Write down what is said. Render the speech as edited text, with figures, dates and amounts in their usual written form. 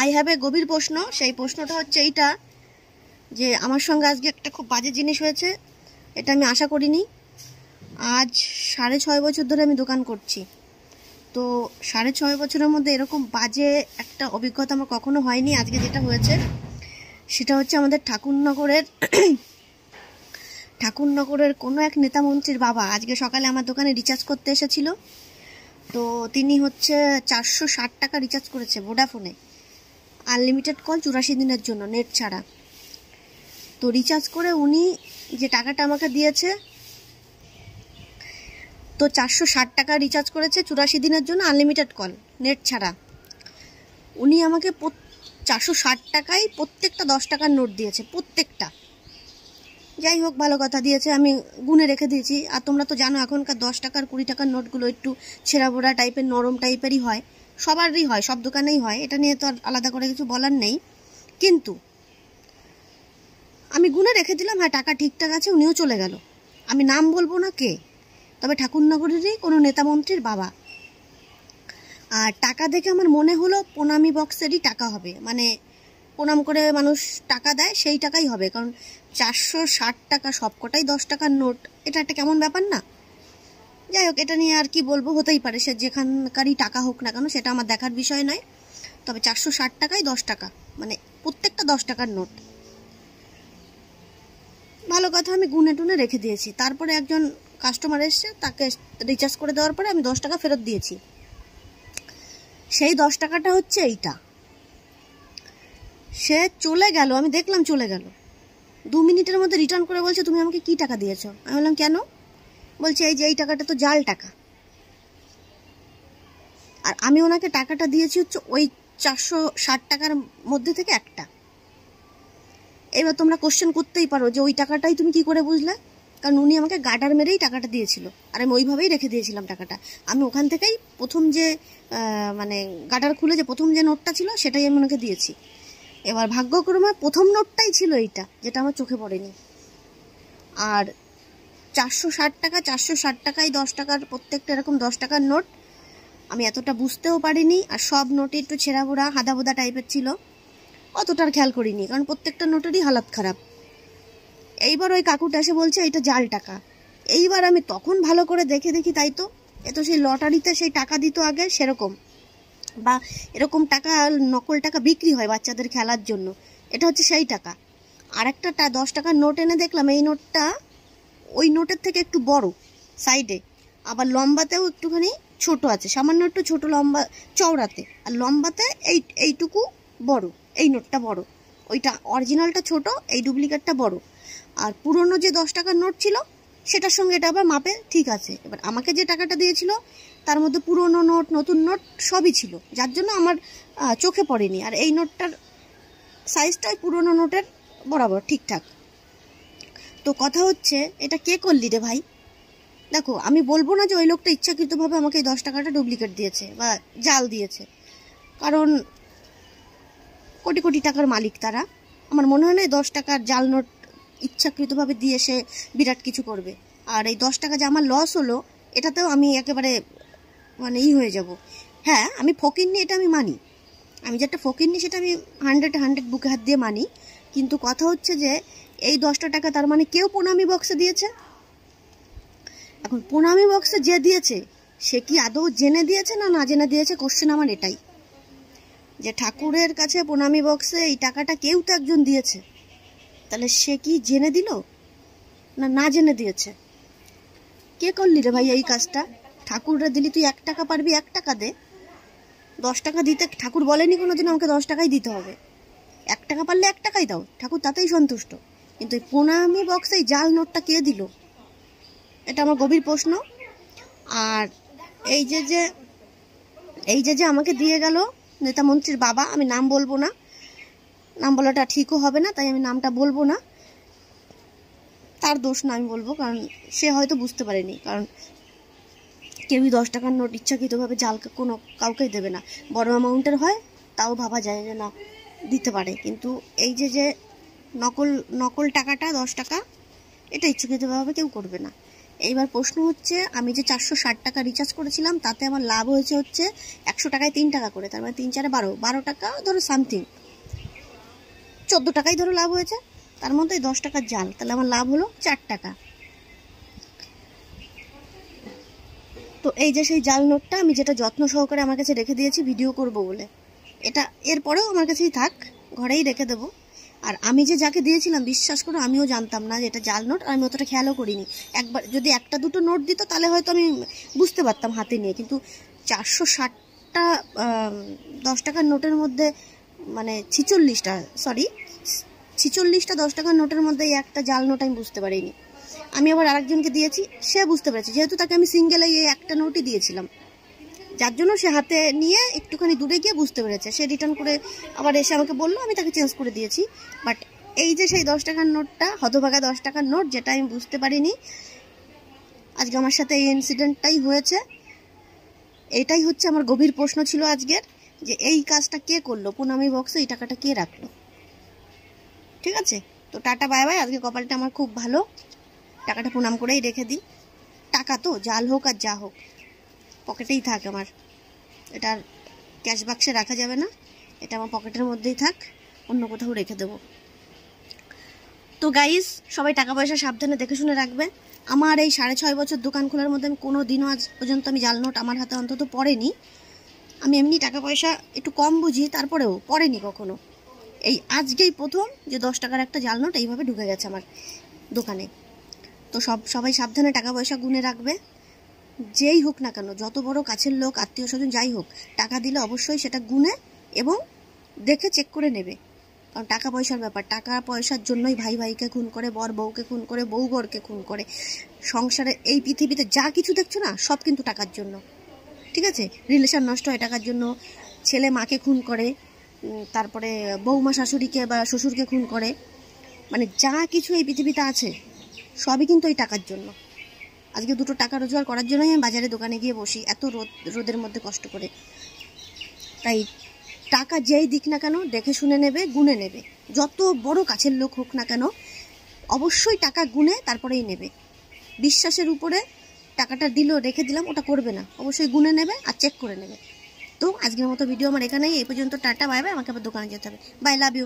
I have a গভীর প্রশ্ন। সেই প্রশ্নটা হচ্ছে এইটা যে আমার সঙ্গে আজকে একটা খুব বাজে জিনিস হয়েছে। এটা আমি আশা করিনি। আজ 6.5 বছর ধরে আমি দোকান করছি, তো 6.5 বছরের মধ্যে এরকম বাজে একটা অভিজ্ঞতা আমার কখনো হয়নি। আজকে যেটা হয়েছে সেটা হচ্ছে আমাদের ঠাকুরনগরের কোনো এক নেতা মন্ত্রীর বাবা আজকে সকালে আমার দোকানে রিচার্জ করতে এসেছিল। তো তিনি হচ্ছে 460 টাকা রিচার্জ করেছে ভোডাফোনে, আনলিমিটেড কল 84 দিনের জন্য, নেট ছাড়া। তো রিচার্জ করে উনি যে টাকাটা আমাকে দিয়েছে, তো 460 টাকা রিচার্জ করেছে 84 দিনের জন্য, আনলিমিটেড কল নেট ছাড়া। উনি আমাকে 460 টাকায় প্রত্যেকটা 10 টাকার নোট দিয়েছে, প্রত্যেকটা। যাই হোক, ভালো কথা দিয়েছে, আমি গুনে রেখে দিয়েছি। আর তোমরা তো জানো এখনকার 10 টাকার 20 টাকার নোটগুলো একটু ছেঁড়াবোড়া টাইপের, নরম টাইপেরই হয়, সবারই হয়, সব দোকানেই হয়, এটা নিয়ে তো আর আলাদা করে কিছু বলার নেই। কিন্তু আমি গুনে রেখে দিলাম, হ্যাঁ টাকা ঠিকঠাক আছে। উনিও চলে গেল। আমি নাম বলবো না কে, তবে ঠাকুরনগরেরই কোনো নেতা মন্ত্রীর বাবা। আর টাকা দেখে আমার মনে হলো প্রণামী বক্সেরই টাকা হবে, মানে প্রণাম করে মানুষ টাকা দেয় সেই টাকাই হবে, কারণ 460 টাকা সবকটাই 10 টাকার নোট। এটা একটা কেমন ব্যাপার না? যাই হোক, এটা নিয়ে আর কি বলবো, হতেই পারে, সে যেখানকারই টাকা হোক না কেন, সেটা আমার দেখার বিষয় নয়। তবে 460 টাকায় 10 টাকা, মানে প্রত্যেকটা 10 টাকার নোট। ভালো কথা, আমি গুনে টুনে রেখে দিয়েছি। তারপরে একজন কাস্টমার এসছে, তাকে রিচার্জ করে দেওয়ার পরে আমি 10 টাকা ফেরত দিয়েছি। সেই 10 টাকাটা হচ্ছে এইটা। সে চলে গেল, আমি দেখলাম চলে গেল। 2 মিনিটের মধ্যে রিটার্ন করে বলছে, তুমি আমাকে কি টাকা দিয়েছো? আমি বললাম কেন? বলছে এই যে এই টাকাটা তো জাল টাকা। আর আমি ওনাকে টাকাটা দিয়েছি হচ্ছে ওই 460 টাকার মধ্যে থেকে একটা। এবার তোমরা কোশ্চেন করতেই পারো যে ওই টাকাটাই তুমি কি করে বুঝলে? কারণ উনি আমাকে গার্ডার মেরেই টাকাটা দিয়েছিল, আর আমি ওইভাবেই রেখে দিয়েছিলাম টাকাটা। আমি ওখান থেকেই প্রথম যে মানে গার্ডার খুলে যে প্রথম যে নোটটা ছিল সেটাই আমি ওনাকে দিয়েছি। এবার ভাগ্যক্রমে প্রথম নোটটাই ছিল এইটা, যেটা আমার চোখে পড়েনি। আর 460 টাকা, 460 টাকায় 10 টাকার, প্রত্যেকটা এরকম 10 টাকার নোট। আমি এতটা বুঝতেও পারিনি। আর সব নোটে একটু ছেঁড়াবোড়া হাদাবোদা টাইপের ছিল, অতটার খেয়াল করিনি, কারণ প্রত্যেকটা নোটেরই হালাত খারাপ। এইবার ওই কাকুটা এসে বলছে এটা জাল টাকা। এইবার আমি তখন ভালো করে দেখি, তাই তো এ তো সেই লটারিতে সেই টাকা দিত আগে সেরকম, বা এরকম টাকা নকল টাকা বিক্রি হয় বাচ্চাদের খেলার জন্য, এটা হচ্ছে সেই টাকা। আর একটা 10 টাকার নোট এনে দেখলাম, এই নোটটা ওই নোটের থেকে একটু বড় সাইডে, আবার লম্বাতেও একটুখানি ছোট আছে, সামান্য একটু ছোট, লম্বা চওড়াতে, আর লম্বাতে এইটুকু বড়। এই নোটটা বড়, ওইটা অরিজিনালটা ছোট, এই ডুপ্লিকেটটা বড়। আর পুরনো যে 10 টাকার নোট ছিল সেটার সঙ্গে এটা আবার মাপে ঠিক আছে। এবার আমাকে যে টাকাটা দিয়েছিল তার মধ্যে পুরনো নোট নতুন নোট সবই ছিল, যার জন্য আমার চোখে পড়েনি। আর এই নোটটার সাইজটাই পুরনো নোটের বরাবর ঠিকঠাক। তো কথা হচ্ছে, এটা কে করলি রে ভাই? দেখো, আমি বলবো না যে ওই লোকটা ইচ্ছাকৃতভাবে আমাকে এই 10 টাকাটা ডুপ্লিকেট দিয়েছে বা জাল দিয়েছে, কারণ কোটি কোটি টাকার মালিক তারা। আমার মনে হয় না 10 টাকার জাল নোট ইচ্ছাকৃতভাবে দিয়ে সে বিরাট কিছু করবে। আর এই 10 টাকা যে আমার লস হলো, এটাতেও আমি একেবারে মানে হয়ে যাব। হ্যাঁ, আমি ফকিরনি, এটা আমি মানি। আমি যে একটা ফকিরনি সেটা আমি 100 বুকে হাত দিয়ে মানি। কিন্তু কথা হচ্ছে যে এই 10টা টাকা তার মানে কেউ প্রণামী বক্সে দিয়েছে। এখন প্রণামী বক্সে যে দিয়েছে সে কি আদৌ জেনে দিয়েছে না না জেনে দিয়েছে, কোশ্চেন আমার এটাই। যে ঠাকুরের কাছে প্রণামী বক্সে এই টাকাটা কেউ তো একজন দিয়েছে, তাহলে সে কি জেনে দিল না না জেনে দিয়েছে? কে করলি রে ভাই এই কাজটা? ঠাকুররা দিলি, তুই 1 টাকা পারবি 1 টাকা দে। 10 টাকা দিতে ঠাকুর বলেনি কোনোদিন আমাকে 10 টাকাই দিতে হবে। 1 টাকা পারলে 1 টাকাই দাও, ঠাকুর তাতেই সন্তুষ্ট। কিন্তু এই প্রণামী বক্সে এই জাল নোটটা কে দিল, এটা আমার গভীর প্রশ্ন। আর এই যে আমাকে দিয়ে গেল নেতা মন্ত্রীর বাবা, আমি নাম বলবো না, নাম বলাটা ঠিকও হবে না, তাই আমি নামটা বলবো না। তার দোষ না আমি বলবো, কারণ সে হয়তো বুঝতে পারেনি। কারণ কেউই 10 টাকার নোট ইচ্ছাকৃতভাবে জাল কোনো কাউকেই দেবে না। বড় অ্যামাউন্টের হয় তাও ভাবা যায় যে না দিতে পারে, কিন্তু এই যে নকল টাকাটা 10 টাকা, এটা ইচ্ছাকৃতভাবে কেউ করবে না। এইবার প্রশ্ন হচ্ছে, আমি যে 460 টাকা রিচার্জ করেছিলাম তাতে আমার লাভ হয়েছে হচ্ছে 100 টাকায় 3 টাকা করে, তার মানে 3 4 12 টাকা ধরো সামথিং, 14 টাকাই ধরো লাভ হয়েছে, তার মধ্যে 10 টাকার জাল, তাহলে আমার লাভ হলো 4 টাকা। তো এই যে সেই জাল নোটটা আমি যেটা যত্ন সহকারে আমার কাছে রেখে দিয়েছি ভিডিও করব বলে, এটা এরপরেও আমার কাছেই থাক, ঘরেই রেখে দেবো। আর আমি যে যাকে দিয়েছিলাম বিশ্বাস করো আমিও জানতাম না যে এটা জাল নোট, আর আমি অতটা খেয়ালও করিনি। একবার যদি একটা দুটো নোট দিত তাহলে হয়তো আমি বুঝতে পারতাম হাতে নিয়ে, কিন্তু 460টা 10 টাকার নোটের মধ্যে মানে 46টা 10 টাকার নোটের মধ্যে এই একটা জাল নোট আমি বুঝতে পারিনি। আমি আবার আরেকজনকে দিয়েছি, সে বুঝতে পেরেছে, যেহেতু তাকে আমি সিঙ্গেলে এই একটা নোটই দিয়েছিলাম, যার জন্য সে হাতে নিয়ে একটুখানি দূরে গিয়ে বুঝতে পেরেছে। সে রিটার্ন করে আবার এসে আমাকে বললো, আমি তাকে চেঞ্জ করে দিয়েছি। বাট এই যে সেই 10 টাকার নোটটা, হতভাগা 10 টাকার নোট, যেটা আমি বুঝতে পারিনি, আজকে আমার সাথে এই ইনসিডেন্টটাই হয়েছে। এটাই হচ্ছে আমার গভীর প্রশ্ন ছিল আজকের, যে এই কাজটা কে করলো, পুনামি বক্সে এই টাকাটা কে রাখলো। ঠিক আছে, তো টাটা বাই বাই। আজকে কপালটা আমার খুব ভালো, টাকাটা প্রণাম করেই রেখে দিই। টাকা তো জাল হোক আর যা হোক পকেটেই থাক আমার, এটার ক্যাশ বাক্সে রাখা যাবে না, এটা আমার পকেটের মধ্যেই থাক, অন্য কোথাও রেখে দেবো। তো গাইস, সবাই টাকা পয়সা সাবধানে দেখে শুনে রাখবে। আমার এই 6.5 বছর দোকান খোলার মধ্যে আমি কোনো দিনও আজ পর্যন্ত আমি জাল নোট আমার হাতে অন্তত পড়েনি। আমি এমনি টাকা পয়সা একটু কম বুঝি, তারপরেও পড়েনি কখনো। এই আজকেই প্রথম যে 10 টাকার একটা জাল নোট এইভাবে ঢুকে গেছে আমার দোকানে। তো সবাই সাবধানে টাকা পয়সা গুনে রাখবে। যেই হোক না কেন, যত বড় কাছের লোক, আত্মীয় স্বজন যাই হোক, টাকা দিলে অবশ্যই সেটা গুনে এবং দেখে চেক করে নেবে। কারণ টাকা পয়সার ব্যাপার, টাকা পয়সার জন্যই ভাই ভাইকে খুন করে, বর বউকে খুন করে, বউ বরকে খুন করে। সংসারে এই পৃথিবীতে যা কিছু দেখছো না, সব কিন্তু টাকার জন্য। ঠিক আছে, রিলেশন নষ্ট হয় টাকার জন্য, ছেলে মাকে খুন করে, তারপরে বৌমা শাশুড়িকে বা শ্বশুরকে খুন করে, মানে যা কিছু এই পৃথিবীতে আছে সবই কিন্তু এই টাকার জন্য। আজকে 2 টাকা রোজগার করার জন্যই আমি বাজারে দোকানে গিয়ে বসি, এত রোদের মধ্যে কষ্ট করে। তাই টাকা যেই দিক না কেন দেখে শুনে নেবে, গুনে নেবে। যত বড় কাছের লোক হোক না কেন, অবশ্যই টাকা গুনে তারপরেই নেবে। বিশ্বাসের উপরে টাকাটা রেখে দিলাম ওটা করবে না, অবশ্যই গুনে নেবে আর চেক করে নেবে। তো আজকের মতো ভিডিও আমার এখানেই, এই পর্যন্ত। Tata bye bye. আমাকে আবার দোকানে যেতে হবে। Bye, love you.